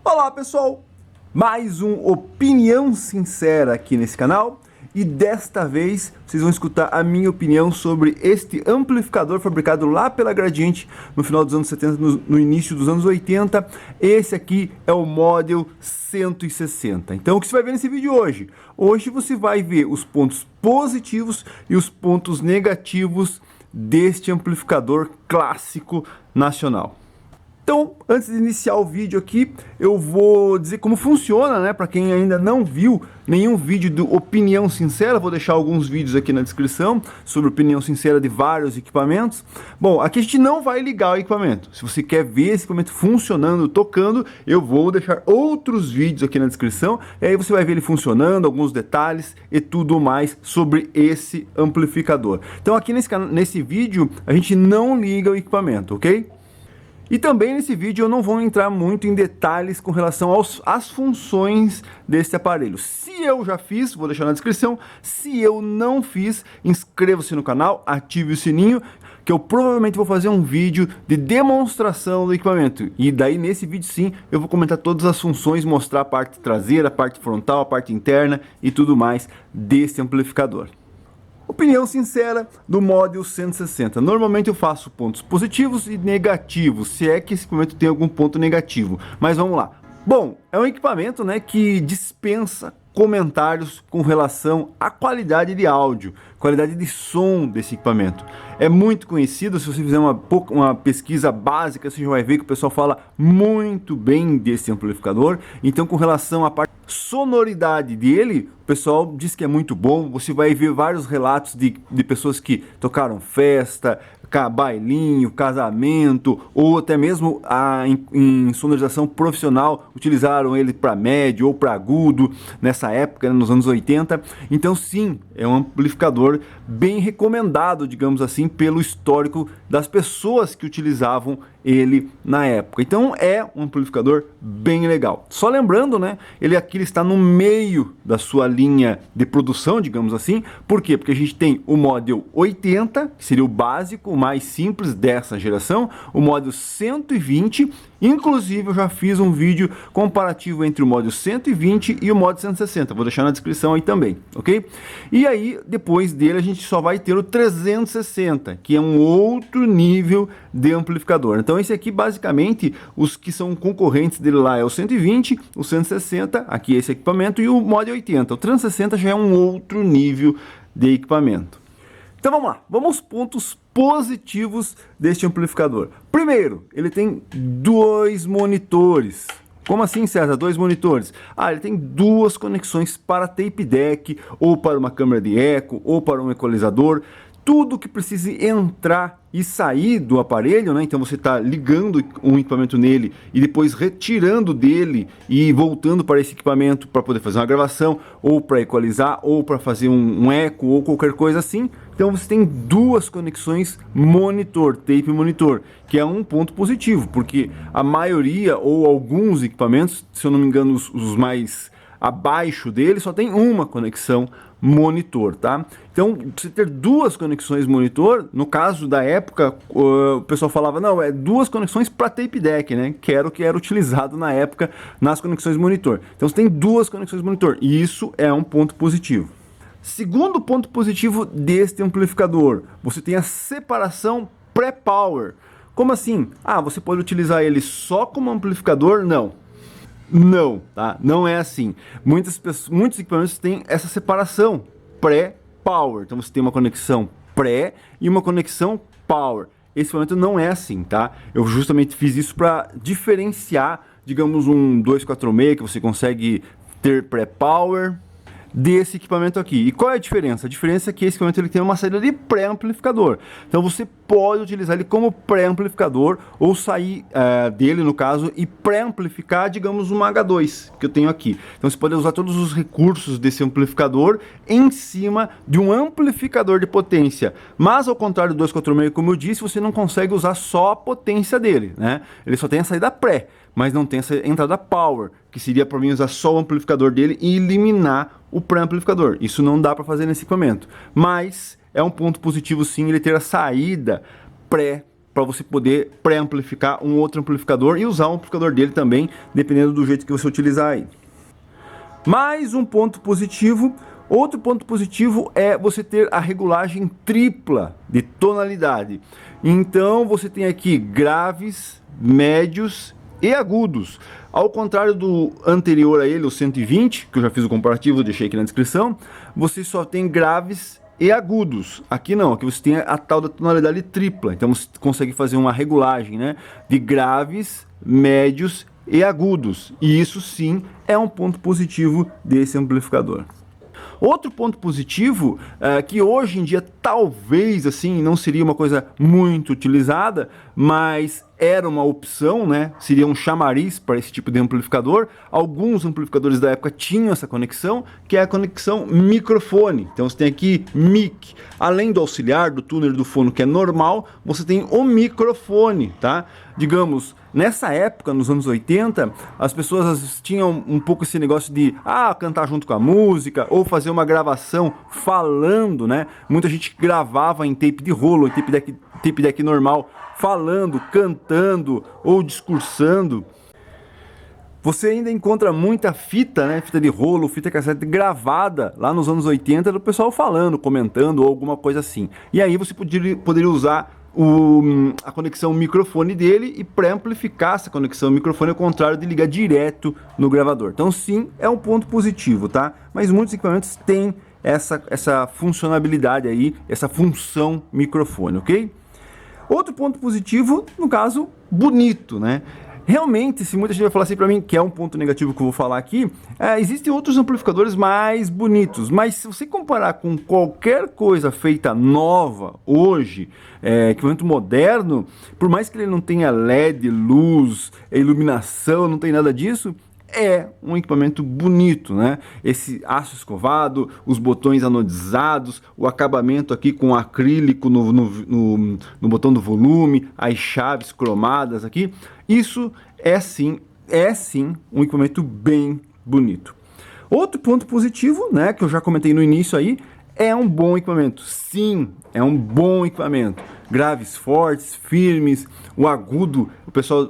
Olá pessoal, mais um Opinião Sincera aqui nesse canal e desta vez vocês vão escutar a minha opinião sobre este amplificador fabricado lá pela Gradiente no final dos anos 70, no início dos anos 80. Esse aqui é o Model 160. Então o que você vai ver nesse vídeo hoje? Hoje você vai ver os pontos positivos e os pontos negativos deste amplificador clássico nacional. Então, antes de iniciar o vídeo aqui, eu vou dizer como funciona, né? Para quem ainda não viu nenhum vídeo do Opinião Sincera, vou deixar alguns vídeos aqui na descrição sobre opinião sincera de vários equipamentos. Bom, aqui a gente não vai ligar o equipamento. Se você quer ver esse equipamento funcionando, tocando, eu vou deixar outros vídeos aqui na descrição. E aí você vai ver ele funcionando, alguns detalhes e tudo mais sobre esse amplificador. Então aqui nesse vídeo, a gente não liga o equipamento, ok? E também nesse vídeo eu não vou entrar muito em detalhes com relação às funções desse aparelho. Se eu já fiz, vou deixar na descrição. Se eu não fiz, inscreva-se no canal, ative o sininho, que eu provavelmente vou fazer um vídeo de demonstração do equipamento. E daí nesse vídeo sim, eu vou comentar todas as funções, mostrar a parte traseira, a parte frontal, a parte interna e tudo mais desse amplificador. Opinião sincera do Model 160. Normalmente eu faço pontos positivos e negativos, se é que esse equipamento tem algum ponto negativo. Mas vamos lá. Bom, é um equipamento, né, que dispensa comentários com relação à qualidade de áudio, qualidade de som desse equipamento. É muito conhecido, se você fizer uma pesquisa básica, você já vai ver que o pessoal fala muito bem desse amplificador. Então, com relação à parte sonoridade dele, o pessoal diz que é muito bom. Você vai ver vários relatos de pessoas que tocaram festa, bailinho, casamento, ou até mesmo em sonorização profissional, utilizaram ele para médio ou para agudo nessa época, né, nos anos 80. Então sim, é um amplificador bem recomendado, digamos assim, pelo histórico das pessoas que utilizavam ele na época. Então é um amplificador bem legal. Só lembrando, né, ele está no meio da sua linha de produção, digamos assim. Por quê? Porque a gente tem o Model 80, que seria o básico, o mais simples dessa geração, o Model 120, inclusive eu já fiz um vídeo comparativo entre o Model 120 e o Model 160, vou deixar na descrição aí também, ok? E aí, depois dele, a gente só vai ter o 360, que é um outro nível de amplificador. Então esse aqui, basicamente, os que são concorrentes dele lá é o 120, o 160, aqui esse equipamento, e o Model 80. O 360 já é um outro nível de equipamento. Então vamos lá, vamos aos pontos positivos deste amplificador. Primeiro, ele tem dois monitores. Como assim, César? Dois monitores? Ele tem duas conexões para tape deck, ou para uma câmera de eco, ou para um equalizador. Tudo que precise entrar e sair do aparelho, né? Então você está ligando um equipamento nele e depois retirando dele e voltando para esse equipamento para poder fazer uma gravação, ou para equalizar, ou para fazer um eco, ou qualquer coisa assim. Então você tem duas conexões monitor, tape monitor, que é um ponto positivo, porque a maioria ou alguns equipamentos, se eu não me engano os mais abaixo dele, só tem uma conexão monitor, tá? Então, você ter duas conexões monitor, no caso da época, o pessoal falava, não, é duas conexões para tape deck, né? Que era o que era utilizado na época nas conexões monitor. Então, você tem duas conexões monitor, e isso é um ponto positivo. Segundo ponto positivo deste amplificador, você tem a separação pré-power. Como assim? Você pode utilizar ele só como amplificador? Não, tá? Não é assim. Muitos equipamentos têm essa separação pré-power. Então você tem uma conexão pré e uma conexão power. Esse equipamento não é assim, tá? Eu justamente fiz isso para diferenciar, digamos, um 246 que você consegue ter pré-power desse equipamento aqui. E qual é a diferença? A diferença é que esse equipamento ele tem uma saída de pré-amplificador. Então você pode utilizar ele como pré-amplificador ou sair dele, no caso, e pré-amplificar, digamos, uma H2 que eu tenho aqui. Então você pode usar todos os recursos desse amplificador em cima de um amplificador de potência. Mas ao contrário do 246, como eu disse, você não consegue usar só a potência dele, né? Ele só tem a saída pré, mas não tem essa entrada power, que seria para mim usar só o amplificador dele e eliminar o pré-amplificador. Isso não dá para fazer nesse equipamento, mas é um ponto positivo sim ele ter a saída para você poder pré-amplificar um outro amplificador e usar o amplificador dele também, dependendo do jeito que você utilizar aí. Mais um ponto positivo. Outro ponto positivo é você ter a regulagem tripla de tonalidade. Então você tem aqui graves, médios e agudos. Ao contrário do anterior a ele, o 120, que eu já fiz o comparativo, deixei aqui na descrição, você só tem graves e agudos. Aqui não, aqui você tem a tal da tonalidade tripla. Então você consegue fazer uma regulagem, né, de graves, médios e agudos. E isso sim é um ponto positivo desse amplificador. Outro ponto positivo, que hoje em dia talvez assim não seria uma coisa muito utilizada, mas era uma opção, né? Seria um chamariz para esse tipo de amplificador. Alguns amplificadores da época tinham essa conexão, que é a conexão microfone. Então você tem aqui mic. Além do auxiliar, do tuner do fono, que é normal, você tem o microfone, tá? Digamos, nessa época, nos anos 80, as pessoas tinham um pouco esse negócio de cantar junto com a música, ou fazer uma gravação falando, né? Muita gente gravava em tape de rolo, em tape deck normal, falando, cantando ou discursando. Você ainda encontra muita fita, né? Fita de rolo, fita cassete gravada lá nos anos 80 do pessoal falando, comentando ou alguma coisa assim. E aí você poderia usar a conexão microfone dele e pré-amplificar essa conexão microfone, ao contrário de ligar direto no gravador. Então sim, é um ponto positivo, tá? Mas muitos equipamentos têm essa funcionalidade aí, essa função microfone, ok? Outro ponto positivo, no caso, bonito, né? Realmente, se muita gente vai falar assim pra mim, que é um ponto negativo que eu vou falar aqui, existem outros amplificadores mais bonitos, mas se você comparar com qualquer coisa feita nova hoje, equipamento moderno, por mais que ele não tenha LED, luz, iluminação, não tem nada disso, é um equipamento bonito, né? Esse aço escovado, os botões anodizados, o acabamento aqui com acrílico no botão do volume, as chaves cromadas aqui, isso é sim um equipamento bem bonito. Outro ponto positivo, né, que eu já comentei no início aí, é um bom equipamento. Sim, é um bom equipamento. Graves fortes, firmes, o agudo, o pessoal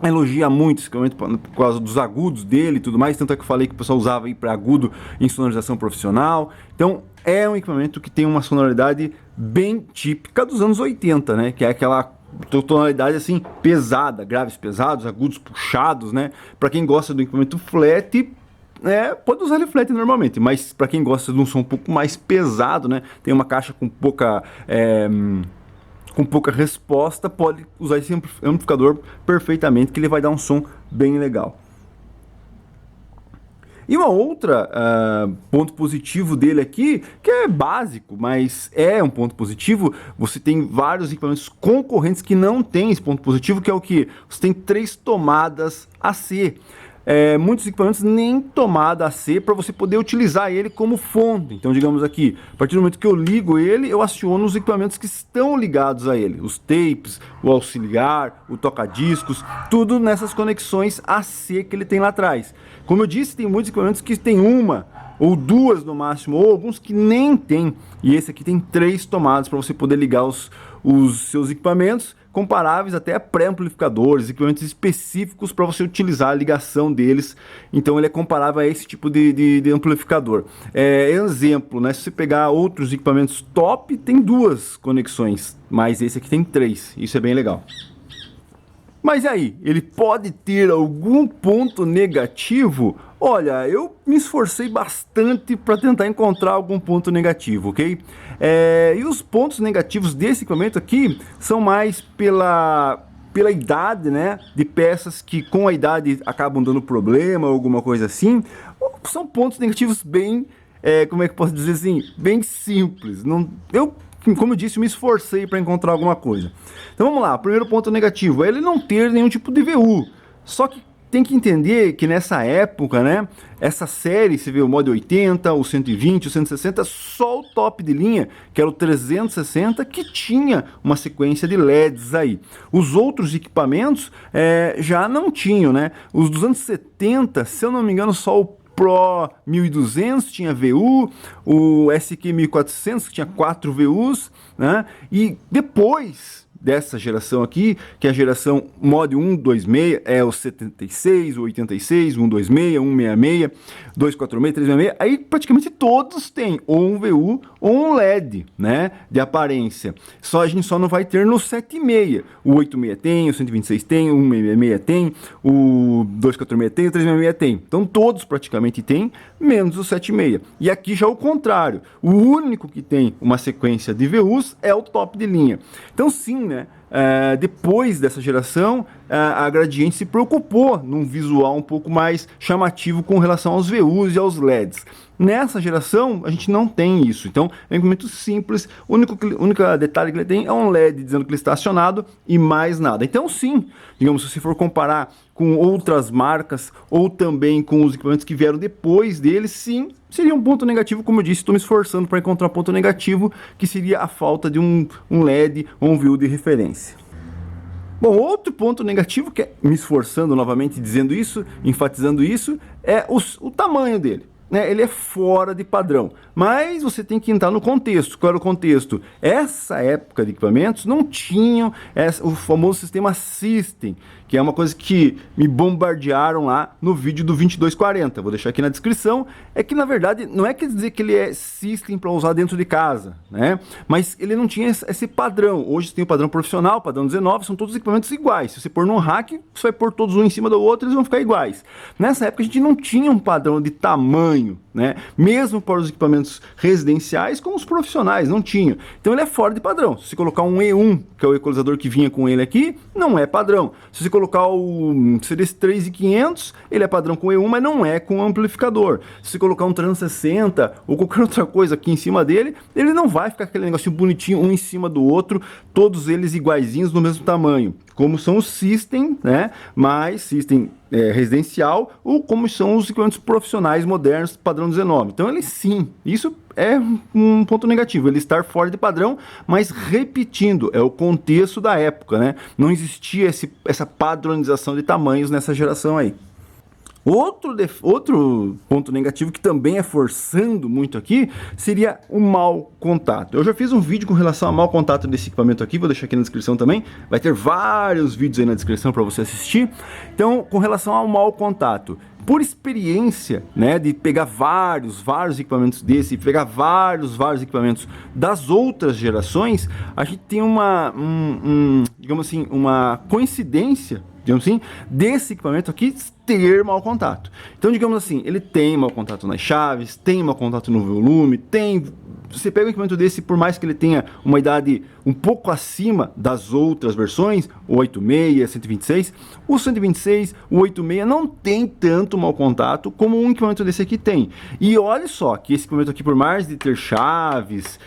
elogia muito esse equipamento por causa dos agudos dele e tudo mais, tanto é que eu falei que o pessoal usava aí para agudo em sonorização profissional. Então é um equipamento que tem uma sonoridade bem típica dos anos 80, né? Que é aquela tonalidade assim pesada, graves pesados, agudos puxados, né? Para quem gosta do equipamento flat, pode usar ele flat normalmente, mas para quem gosta de um som um pouco mais pesado, né? Tem uma caixa com pouca resposta, pode usar esse amplificador perfeitamente, que ele vai dar um som bem legal. E uma outra ponto positivo dele aqui, que é básico, mas é um ponto positivo, você tem vários equipamentos concorrentes que não tem esse ponto positivo, que é o que? Você tem 3 tomadas AC. Muitos equipamentos nem tomada AC para você poder utilizar ele como fonte. Então, digamos aqui, a partir do momento que eu ligo ele, eu aciono os equipamentos que estão ligados a ele, os tapes, o auxiliar, o toca-discos, tudo nessas conexões AC que ele tem lá atrás. Como eu disse, tem muitos equipamentos que tem uma ou 2 no máximo, ou alguns que nem tem, e esse aqui tem 3 tomadas para você poder ligar os seus equipamentos, comparáveis até a pré-amplificadores, equipamentos específicos para você utilizar a ligação deles. Então ele é comparável a esse tipo de amplificador. Exemplo, né? Se você pegar outros equipamentos top, tem 2 conexões, mas esse aqui tem 3. Isso é bem legal. Mas e aí, ele pode ter algum ponto negativo? Olha, eu me esforcei bastante para tentar encontrar algum ponto negativo, ok? E os pontos negativos desse equipamento aqui são mais pela idade, né? De peças que com a idade acabam dando problema ou alguma coisa assim. São pontos negativos bem, como é que eu posso dizer assim? Bem simples. Como eu disse, me esforcei para encontrar alguma coisa. Então vamos lá, primeiro ponto negativo é ele não ter nenhum tipo de VU. Só que tem que entender que nessa época, né, essa série, você vê o Mod 80, o 120, o 160, só o top de linha, que era o 360, que tinha uma sequência de LEDs aí. Os outros equipamentos já não tinham, né? Os dos anos 70, se eu não me engano, só o Pro 1200 tinha VU, o SQ 1400 que tinha 4 VUs, né? E depois dessa geração aqui, que é a geração Mod 126, é o 76, o 86, o 126, 166, 246, 366, aí praticamente todos têm ou um VU ou um LED, né, de aparência. A gente só não vai ter no 76. O 86 tem, o 126 tem, o 166 tem, o 246 tem, o 366 tem. Então todos praticamente têm, menos o 76. E aqui já é o contrário. O único que tem uma sequência de VUs é o top de linha. Então sim, né? Depois dessa geração, a Gradiente se preocupou num visual um pouco mais chamativo com relação aos VUs e aos LEDs. Nessa geração, a gente não tem isso. Então, é um equipamento simples. O único detalhe que ele tem é um LED dizendo que ele está acionado e mais nada. Então, sim, digamos, se você for comparar com outras marcas ou também com os equipamentos que vieram depois dele, sim, seria um ponto negativo. Como eu disse, estou me esforçando para encontrar um ponto negativo, que seria a falta de um LED ou um VU de referência. Bom, outro ponto negativo, que é me esforçando novamente dizendo isso, enfatizando isso, é o tamanho dele. Ele é fora de padrão, mas você tem que entrar no contexto. Qual era o contexto? Essa época de equipamentos não tinham o famoso sistema System, que é uma coisa que me bombardearam lá no vídeo do 2240. Vou deixar aqui na descrição. É que na verdade não é quer dizer que ele é System para usar dentro de casa, né? Mas ele não tinha esse padrão. Hoje você tem o padrão profissional, padrão 19, são todos equipamentos iguais. Se você pôr num rack, você vai pôr todos um em cima do outro, eles vão ficar iguais. Nessa época a gente não tinha um padrão de tamanho, né? Mesmo para os equipamentos residenciais como os profissionais, não tinha. Então ele é fora de padrão. Se você colocar um E1, que é o equalizador que vinha com ele aqui, não é padrão. Se você colocar o CDS 3500, ele é padrão com E1, mas não é com amplificador. Se você colocar um 360 ou qualquer outra coisa aqui em cima dele, ele não vai ficar aquele negocinho bonitinho um em cima do outro, todos eles iguaizinhos no mesmo tamanho, como são os System, né? Mas System residencial, ou como são os equipamentos profissionais modernos padrão 19. Então ele sim, isso é um ponto negativo, ele estar fora de padrão, mas repetindo, é o contexto da época, né? Não existia essa padronização de tamanhos nessa geração aí. Outro ponto negativo que também é forçando muito aqui seria o mau contato. Eu já fiz um vídeo com relação ao mau contato desse equipamento aqui, vou deixar aqui na descrição também. Vai ter vários vídeos aí na descrição para você assistir. Então, com relação ao mau contato, por experiência, né, de pegar vários equipamentos desse, pegar vários equipamentos das outras gerações, a gente tem digamos assim, uma coincidência, digamos assim, desse equipamento aqui ter mau contato. Então, digamos assim, ele tem mau contato nas chaves, tem mau contato no volume, você pega um equipamento desse, por mais que ele tenha uma idade um pouco acima das outras versões, o 86, 126, o 126, o 86 não tem tanto mau contato como um equipamento desse aqui tem. E olha só, que esse equipamento aqui, por mais de ter chaves,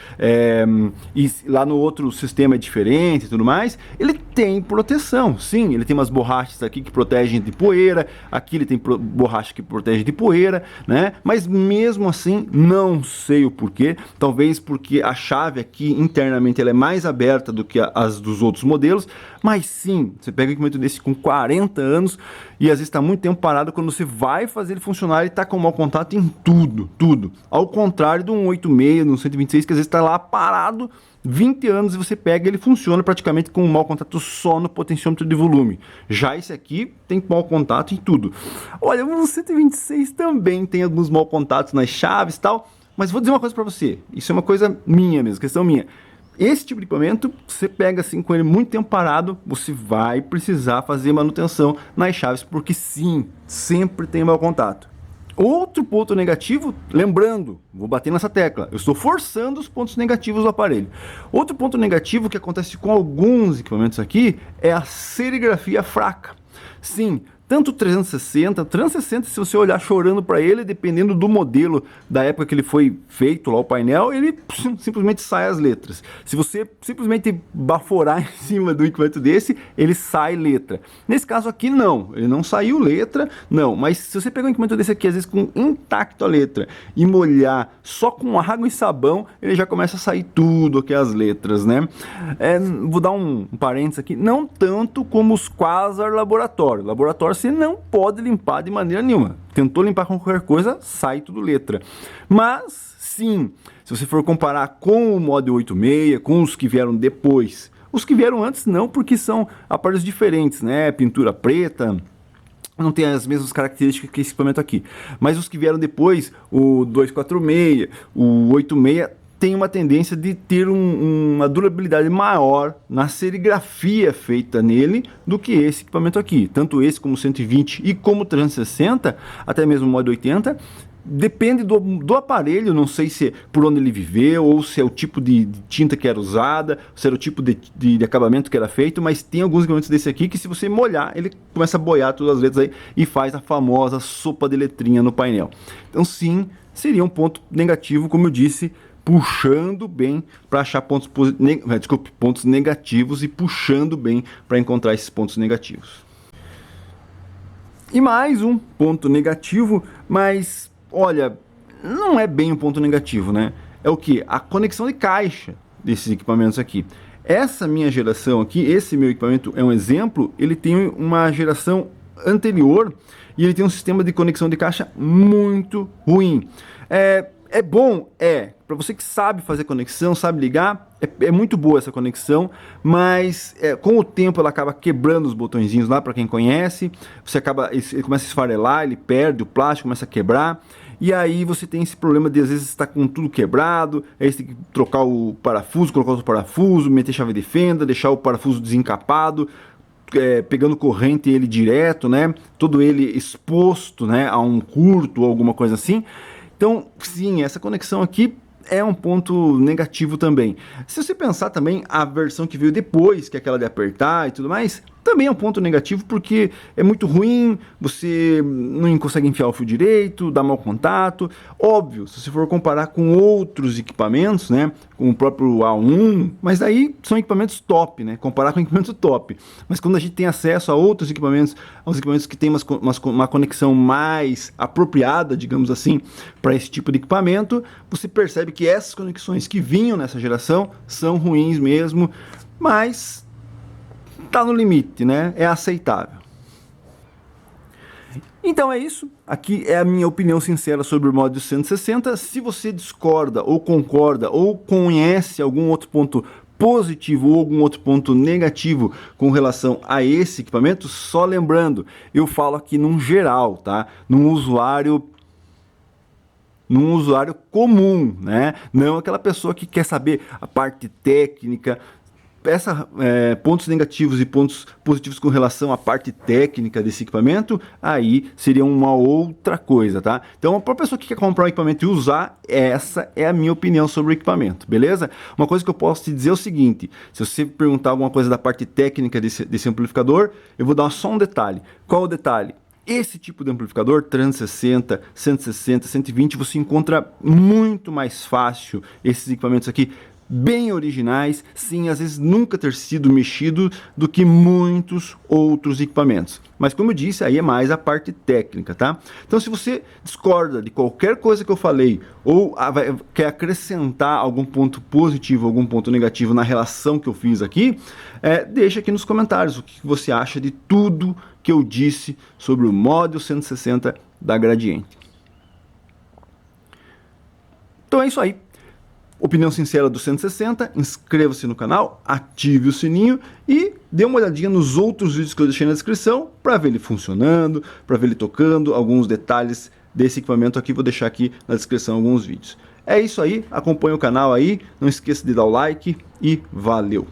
e lá no outro sistema é diferente e tudo mais, ele tem proteção, sim, ele tem umas borrachas aqui que protegem de poeira, aqui ele tem borracha que protege de poeira, né? Mas mesmo assim, não sei o porquê, talvez porque a chave aqui internamente ela é mais aberta do que as dos outros modelos, mas sim, você pega um equipamento desse com 40 anos e às vezes está muito tempo parado, quando você vai fazer ele funcionar, ele está com mau contato em tudo, ao contrário do 186, no 126, que às vezes está lá parado 20 anos e você pega, ele funciona praticamente com um mau contato só no potenciômetro de volume. Já esse aqui tem mau contato em tudo. Olha, o 126 também tem alguns mau contatos nas chaves e tal, mas vou dizer uma coisa para você, isso é uma coisa minha mesmo, questão minha. Esse tipo de equipamento, você pega assim com ele muito tempo parado, você vai precisar fazer manutenção nas chaves, porque sim, sempre tem mau contato. Outro ponto negativo, lembrando, vou bater nessa tecla, eu estou forçando os pontos negativos do aparelho. Outro ponto negativo que acontece com alguns equipamentos aqui é a serigrafia fraca. Sim, tanto o 360, se você olhar chorando para ele, dependendo do modelo da época que ele foi feito lá o painel, ele simplesmente sai as letras. Se você simplesmente baforar em cima do equipamento desse, ele sai letra. Nesse caso aqui não, ele não saiu letra, não. Mas se você pegar um equipamento desse aqui, às vezes com intacto a letra, e molhar só com água e sabão, ele já começa a sair tudo aqui as letras, né? Vou dar um parênteses aqui, não tanto como os Quasar Laboratório. Laboratório você não pode limpar de maneira nenhuma. Tentou limpar com qualquer coisa, sai tudo letra. Mas, sim, se você for comparar com o Mod 86, com os que vieram depois, Os que vieram antes não, porque são aparelhos diferentes, né? Pintura preta, não tem as mesmas características que esse equipamento aqui. Mas os que vieram depois, o 246, o 86, tem uma tendência de ter uma durabilidade maior na serigrafia feita nele do que esse equipamento aqui. Tanto esse como o 120 e como o 360, até mesmo o Mod 80, depende do aparelho, não sei se é por onde ele viveu, ou se é o tipo de tinta que era usada, se era o tipo de acabamento que era feito, mas tem alguns equipamentos desse aqui que se você molhar, ele começa a boiar todas as letras aí e faz a famosa sopa de letrinha no painel. Então sim, seria um ponto negativo, como eu disse, puxando bem para achar pontos negativos e puxando bem para encontrar esses pontos negativos. E mais um ponto negativo, mas olha, não é bem um ponto negativo, né? É o que? A conexão de caixa desses equipamentos aqui. Essa minha geração aqui, esse meu equipamento é um exemplo, ele tem uma geração anterior e ele tem um sistema de conexão de caixa muito ruim. É bom? Para você que sabe fazer conexão, sabe ligar, é muito boa essa conexão, mas com o tempo ela acaba quebrando os botõezinhos lá, para quem conhece, ele começa a esfarelar, ele perde o plástico, começa a quebrar, e aí você tem esse problema de às vezes estar com tudo quebrado, aí você tem que trocar o parafuso, colocar outro parafuso, meter chave de fenda, deixar o parafuso desencapado, pegando corrente ele direto, né? Todo ele exposto, né, a um curto ou alguma coisa assim. Então, sim, essa conexão aqui é um ponto negativo também. Se você pensar também, a versão que veio depois, que é aquela de apertar e tudo mais, também é um ponto negativo porque é muito ruim, você não consegue enfiar o fio direito, dá mau contato. Óbvio, se você for comparar com outros equipamentos, né, com o próprio A1, mas aí são equipamentos top, né, comparar com equipamentos top. Mas quando a gente tem acesso a outros equipamentos, aos equipamentos que têm uma conexão mais apropriada, digamos assim, para esse tipo de equipamento, você percebe que essas conexões que vinham nessa geração são ruins mesmo, mas tá no limite, né? É aceitável. Então é isso. Aqui é a minha opinião sincera sobre o Mod 160. Se você discorda ou concorda ou conhece algum outro ponto positivo ou algum outro ponto negativo com relação a esse equipamento, só lembrando, eu falo aqui num geral, tá? Num usuário comum, né? Não aquela pessoa que quer saber a parte técnica. Pontos negativos e pontos positivos com relação à parte técnica desse equipamento, aí seria uma outra coisa, tá? Então, para a pessoa que quer comprar um equipamento e usar, essa é a minha opinião sobre o equipamento, beleza? Uma coisa que eu posso te dizer é o seguinte, se você perguntar alguma coisa da parte técnica desse amplificador, eu vou dar só um detalhe. Qual o detalhe? Esse tipo de amplificador, 360, 160, 120, você encontra muito mais fácil esses equipamentos aqui, bem originais, sem às vezes nunca ter sido mexido, do que muitos outros equipamentos. Mas como eu disse, aí é mais a parte técnica, tá? Então se você discorda de qualquer coisa que eu falei, ou quer acrescentar algum ponto positivo, algum ponto negativo na relação que eu fiz aqui, deixa aqui nos comentários o que você acha de tudo que eu disse sobre o Mod 160 da Gradiente. Então é isso aí. Opinião sincera do 160, inscreva-se no canal, ative o sininho e dê uma olhadinha nos outros vídeos que eu deixei na descrição para ver ele funcionando, para ver ele tocando, alguns detalhes desse equipamento aqui, vou deixar aqui na descrição alguns vídeos. É isso aí, acompanhe o canal aí, não esqueça de dar o like e valeu!